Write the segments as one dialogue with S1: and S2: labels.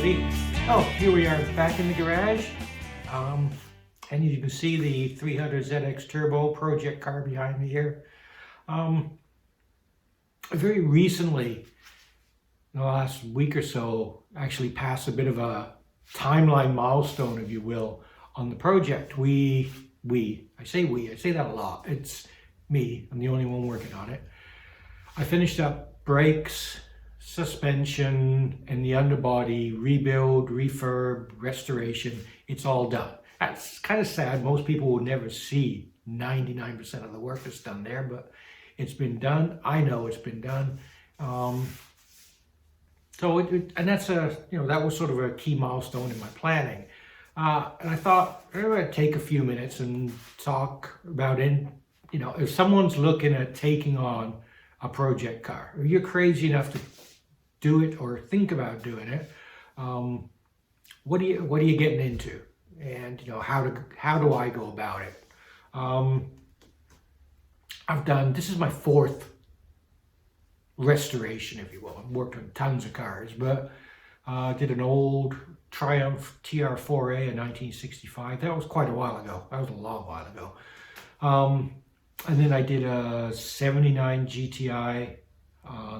S1: everybody. Oh, here we are back in the garage. And you can see the 300ZX Turbo project car behind me here. Very recently, in the last week or so, actually passed a bit of a timeline milestone, if you will, on the project. I say that a lot. It's me, I'm the only one working on it. I finished up brakes, suspension, and the underbody rebuild, refurb, restoration. It's all done. That's kind of sad. Most people will never see 99% of the work that's done there, but it's been done. I know it's been done. And that's that was sort of a key milestone in my planning. And I thought I'd take a few minutes and talk about if someone's looking at taking on a project car, or you're crazy enough to do it or think about doing it, what are you getting into, and how do I go about it? This is my fourth restoration, if you will. I've worked on tons of cars, but I did an old Triumph TR4A in 1965. That was quite a while ago. That was a long while ago. And then I did a 79 GTI.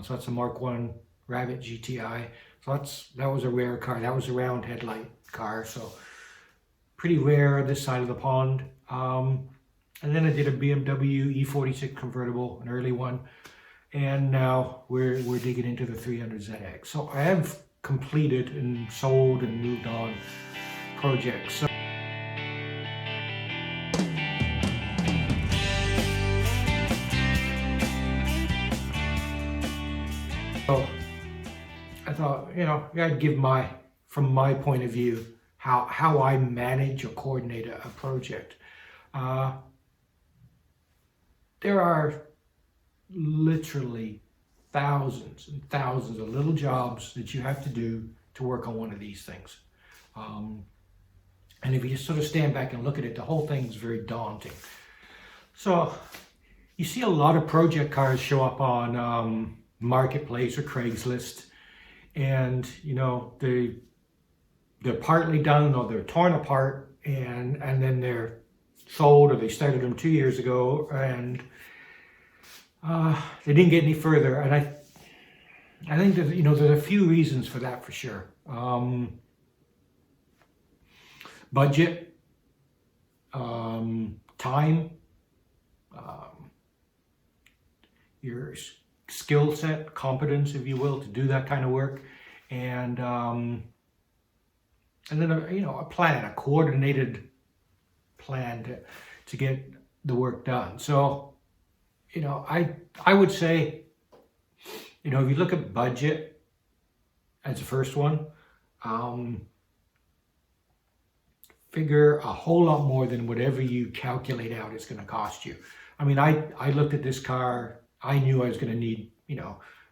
S1: So that's a Mark I Rabbit GTI. So that was a rare car. That was a round headlight car. So pretty rare this side of the pond. And then I did a BMW E46 convertible, an early one. And now we're digging into the 300ZX. So I have completed and sold and moved on projects. So I thought, I'd give from my point of view, how I manage or coordinate a project. There are literally thousands and thousands of little jobs that you have to do to work on one of these things. And if you just sort of stand back and look at it, the whole thing is very daunting. So you see a lot of project cars show up on Marketplace or Craigslist, and they're partly done or they're torn apart, and then they're sold, or they started them 2 years ago and they didn't get any further. And I think that there's a few reasons for that, for sure. Budget, time, your skill set, competence, if you will, to do that kind of work, and then a plan, a coordinated plan to get the work done. So I would say, if you look at budget as the first one, figure a whole lot more than whatever you calculate out it's going to cost you. I mean, I looked at this car. I knew I was going to need,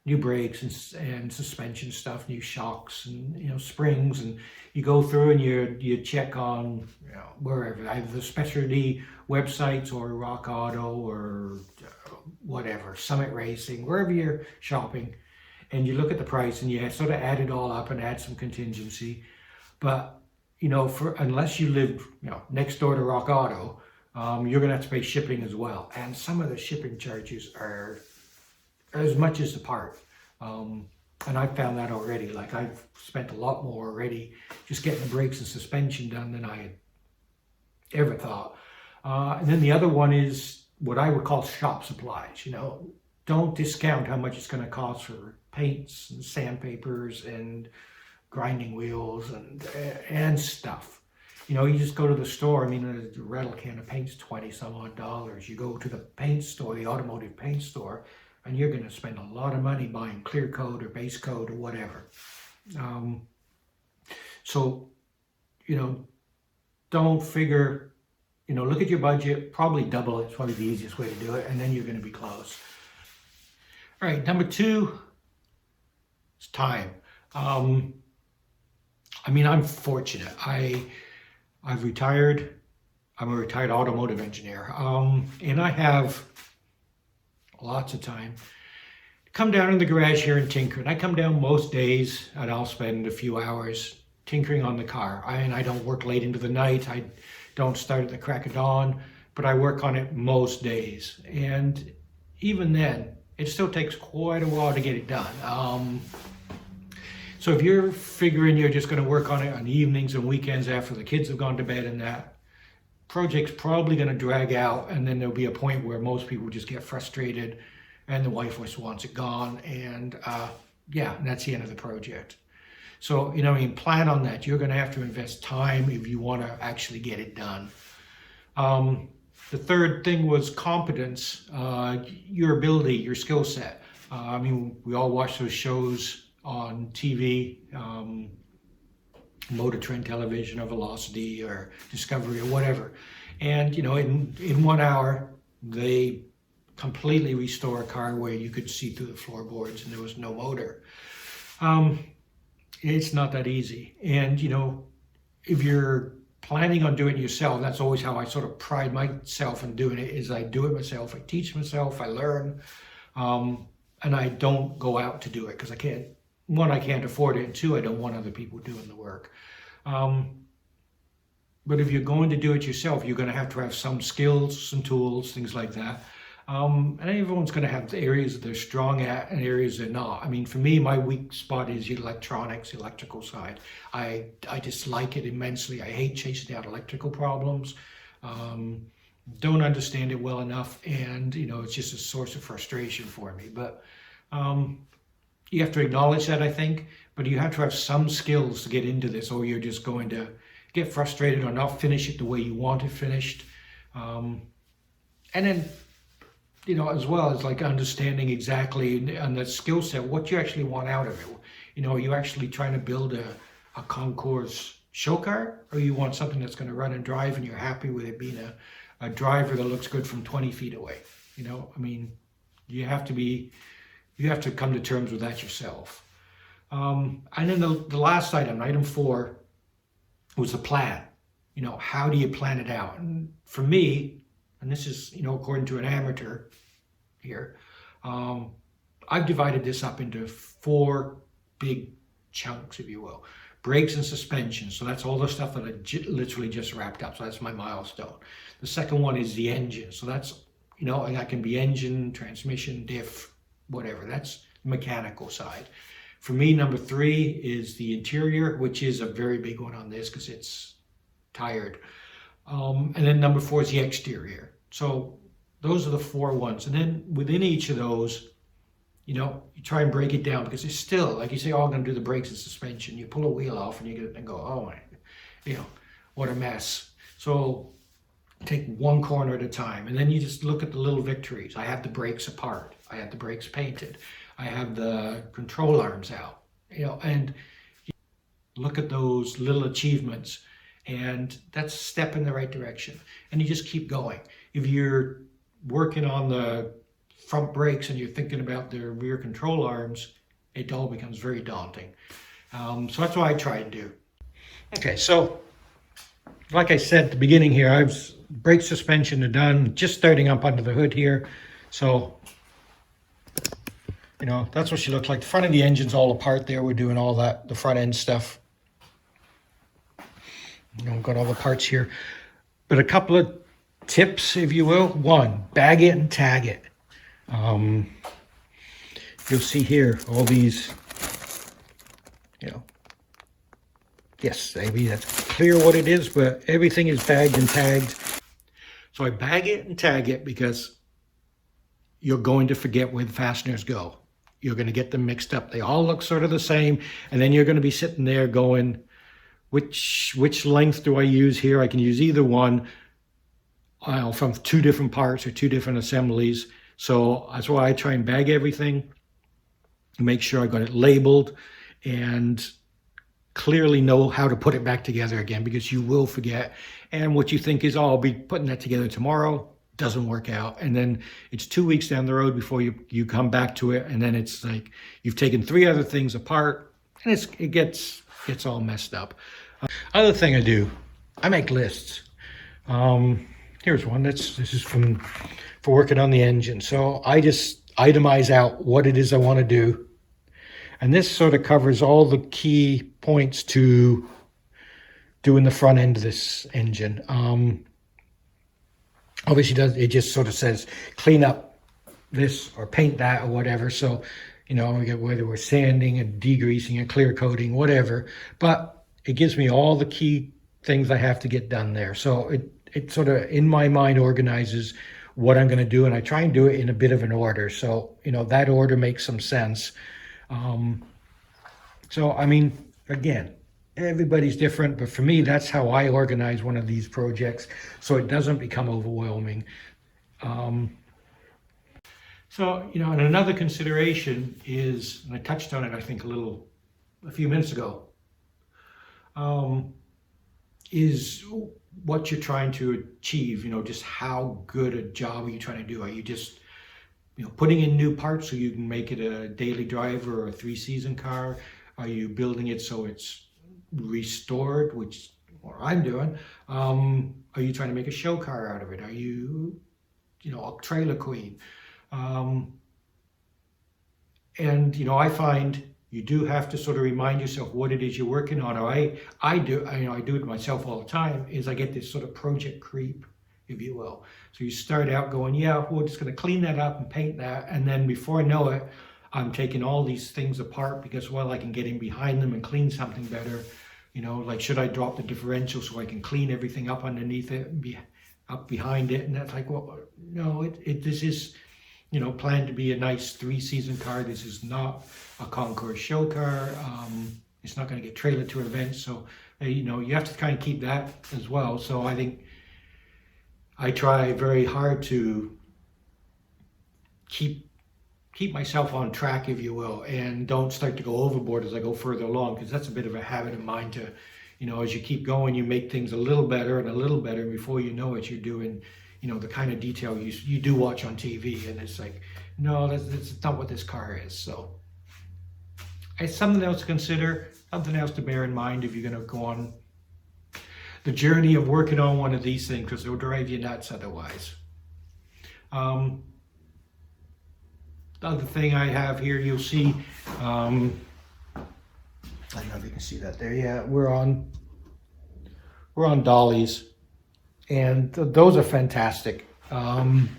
S1: new brakes and suspension stuff, new shocks and, springs. And you go through and you check on, wherever, either the specialty websites or Rock Auto or whatever, Summit Racing, wherever you're shopping. And you look at the price and you sort of add it all up and add some contingency. But, unless you live, next door to Rock Auto, you're going to have to pay shipping as well. And some of the shipping charges are as much as the part. And I've found that already. Like, I've spent a lot more already just getting the brakes and suspension done than I had ever thought. And then the other one is what I would call shop supplies. Don't discount how much it's going to cost for paints and sandpapers and grinding wheels and stuff. You just go to the store. I mean, a rattle can of paint's $20 some odd. You go to the paint store, the automotive paint store, and you're going to spend a lot of money buying clear coat or base coat or whatever. So, don't figure, look at your budget, probably double it. It's probably the easiest way to do it, and then you're going to be close. All right, number two is time. I'm fortunate. I've retired. I'm a retired automotive engineer, and I have lots of time come down in the garage here and tinker. And I come down most days and I'll spend a few hours tinkering on the car. And I don't work late into the night. I don't start at the crack of dawn, but I work on it most days. And even then, it still takes quite a while to get it done. So if you're figuring you're just going to work on it on evenings and weekends after the kids have gone to bed, and that project's probably going to drag out, and then there'll be a point where most people just get frustrated and the wife just wants it gone, and yeah, and that's the end of the project. So, you know, I mean, plan on that. You're going to have to invest time if you want to actually get it done. The third thing was competence, your ability, your skill set. I mean, we all watch those shows on TV, Motor Trend Television or Velocity or Discovery or whatever. And, you know, in 1 hour, they completely restore a car where you could see through the floorboards and there was no motor. It's not that easy. And, you know, if you're planning on doing it yourself, that's always how I sort of pride myself in doing it, is I do it myself, I teach myself, I learn, and I don't go out to do it because I can't. One, I can't afford it, and two, I don't want other people doing the work. But if you're going to do it yourself, you're going to have some skills, some tools, things like that. And everyone's going to have the areas that they're strong at and areas they're not. I mean, for me, my weak spot is electronics, electrical side. I dislike it immensely. I hate chasing out electrical problems. Don't understand it well enough, and you know, it's just a source of frustration for me. But you have to acknowledge that, I think, but you have to have some skills to get into this, or you're just going to get frustrated or not finish it the way you want it finished. And then, you know, as well as like understanding exactly on the skill set, what you actually want out of it. You know, are you actually trying to build a concours show car, or you want something that's going to run and drive and you're happy with it being a driver that looks good from 20 feet away? You know, I mean, you have to come to terms with that yourself. And then the last item 4, was the plan. You know, how do you plan it out? And for me, and this is, you know, according to an amateur here, I've divided this up into 4 big chunks, if you will. Brakes and suspension. So that's all the stuff that I literally just wrapped up. So that's my milestone. The second one is the engine. So that's, you know, and that can be engine, transmission, diff, whatever. That's the mechanical side. For me, number 3 is the interior, which is a very big one on this because it's tired. And then number 4 is the exterior. So those are the 4 ones. And then within each of those, you know, you try and break it down, because it's still, like you say, oh, I'm going to do the brakes and suspension. You pull a wheel off and you get it and go, oh my, you know, what a mess. So take one corner at a time. And then you just look at the little victories. I have the brakes apart. I have the brakes painted. I have the control arms out, you know, and you look at those little achievements, and that's a step in the right direction. And you just keep going. If you're working on the front brakes and you're thinking about the rear control arms, it all becomes very daunting. So that's what I try and do. Okay, so like I said at the beginning here, brake suspension are done, just starting up under the hood here. So, you know, that's what she looks like. The front of the engine's all apart there. We're doing all that, the front end stuff. You know, got all the parts here. But a couple of tips, if you will. 1, bag it and tag it. You'll see here all these, you know, yes, maybe that's clear what it is, but everything is bagged and tagged. So I bag it and tag it because you're going to forget where the fasteners go. You're going to get them mixed up. They all look sort of the same, and then you're going to be sitting there going, which length do I use here? I can use either one from 2 different parts or 2 different assemblies. So that's why I try and bag everything, make sure I got it labeled, and clearly know how to put it back together again, because you will forget. And what you think is, oh, I'll be putting that together tomorrow, doesn't work out. And then it's 2 weeks down the road before you come back to it. And then it's like you've taken 3 other things apart, and it gets all messed up. Other thing I do, I make lists. Here's one. This is for working on the engine. So I just itemize out what it is I want to do. And this sort of covers all the key points to doing the front end of this engine. Obviously, it just sort of says clean up this or paint that or whatever. So, you know, whether we're sanding and degreasing and clear coating, whatever. But it gives me all the key things I have to get done there. So it sort of, in my mind, organizes what I'm going to do. And I try and do it in a bit of an order. So, you know, that order makes some sense. So, I mean, again, everybody's different, but for me, that's how I organize one of these projects so it doesn't become overwhelming. So, you know, and another consideration is, and I touched on it, I think, a few minutes ago, is what you're trying to achieve, you know, just how good a job are you trying to do? Are you just, you know, putting in new parts so you can make it a daily driver or a 3-season car? Are you building it so it's restored, which what I'm doing? Are you trying to make a show car out of it? Are you, you know, a trailer queen? And, you know, I find you do have to sort of remind yourself what it is you're working on. Or I do it myself all the time, is I get this sort of project creep, if you will. So you start out going, yeah, we're just going to clean that up and paint that. And then before I know it, I'm taking all these things apart because, well, I can get in behind them and clean something better. You know, like, should I drop the differential so I can clean everything up underneath it and be up behind it? And that's like, well, no, this is, you know, planned to be a nice 3-season car. This is not a concours show car. It's not going to get trailered to events. So, you know, you have to kind of keep that as well. So I think I try very hard to keep myself on track, if you will, and don't start to go overboard as I go further along, because that's a bit of a habit of mine to, you know, as you keep going, you make things a little better and a little better. And before you know it, you're doing, you know, the kind of detail you do watch on TV, and it's like, no, that's not what this car is. So it's something else to consider, something else to bear in mind if you're going to go on the journey of working on one of these things, because it'll drive you nuts otherwise. The other thing I have here, you'll see, I don't know if you can see that there. Yeah, we're on dollies, and those are fantastic. I'd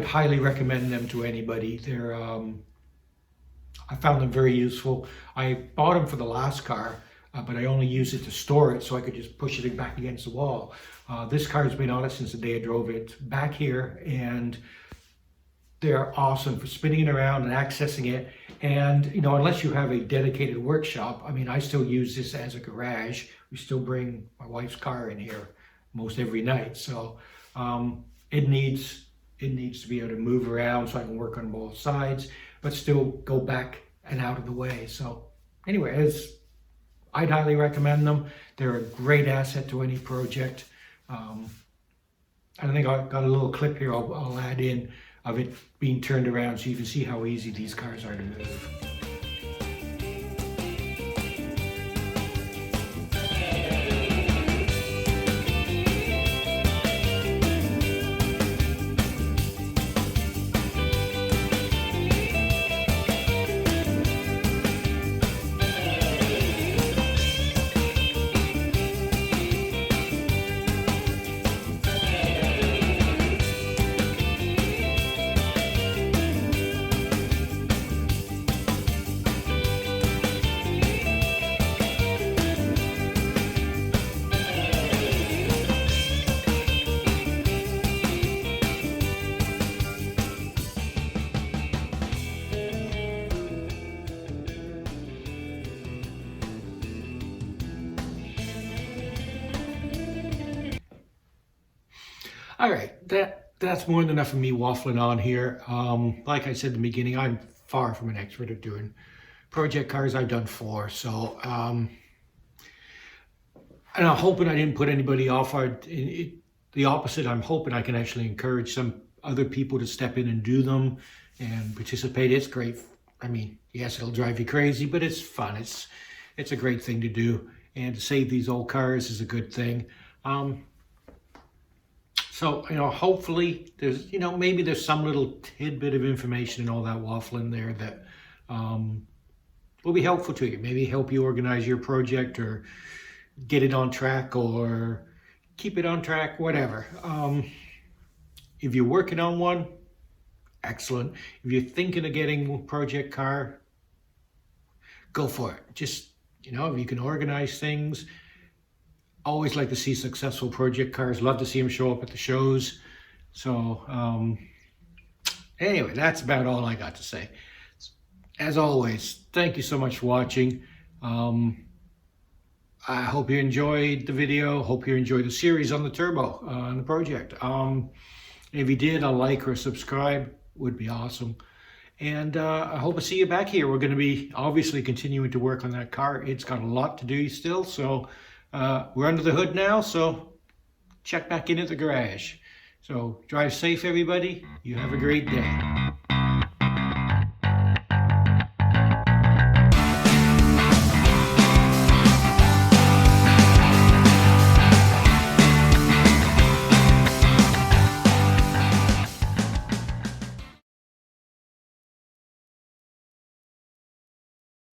S1: highly recommend them to anybody. They're, I found them very useful. I bought them for the last car, but I only used it to store it so I could just push it back against the wall. This car has been on it since the day I drove it back here, and they're awesome for spinning it around and accessing it. And, you know, unless you have a dedicated workshop, I mean, I still use this as a garage. We still bring my wife's car in here most every night. So it needs to be able to move around so I can work on both sides, but still go back and out of the way. So anyway, I'd highly recommend them. They're a great asset to any project. I think I've got a little clip here I'll add in of it being turned around so you can see how easy these cars are to move. All right, that's more than enough of me waffling on here. Like I said in the beginning, I'm far from an expert at doing project cars. I've done 4, so and I'm hoping I didn't put anybody off. The opposite, I'm hoping I can actually encourage some other people to step in and do them and participate. It's great. I mean, yes, it'll drive you crazy, but it's fun. It's a great thing to do, and to save these old cars is a good thing. So, you know, hopefully there's, you know, maybe there's some little tidbit of information in all that waffling there that will be helpful to you. Maybe help you organize your project or get it on track or keep it on track, whatever. If you're working on one, excellent. If you're thinking of getting a project car, go for it. Just, if you can organize things. Always like to see successful project cars. Love to see them show up at the shows. So anyway, that's about all I got to say. As always, thank you so much for watching. I hope you enjoyed the video. Hope you enjoyed the series on the turbo, on the project. If you did, a like or subscribe would be awesome. And I hope to see you back here. We're going to be obviously continuing to work on that car. It's got a lot to do still. So we're under the hood now. So check back in at the garage. So drive safe, everybody. You have a great day.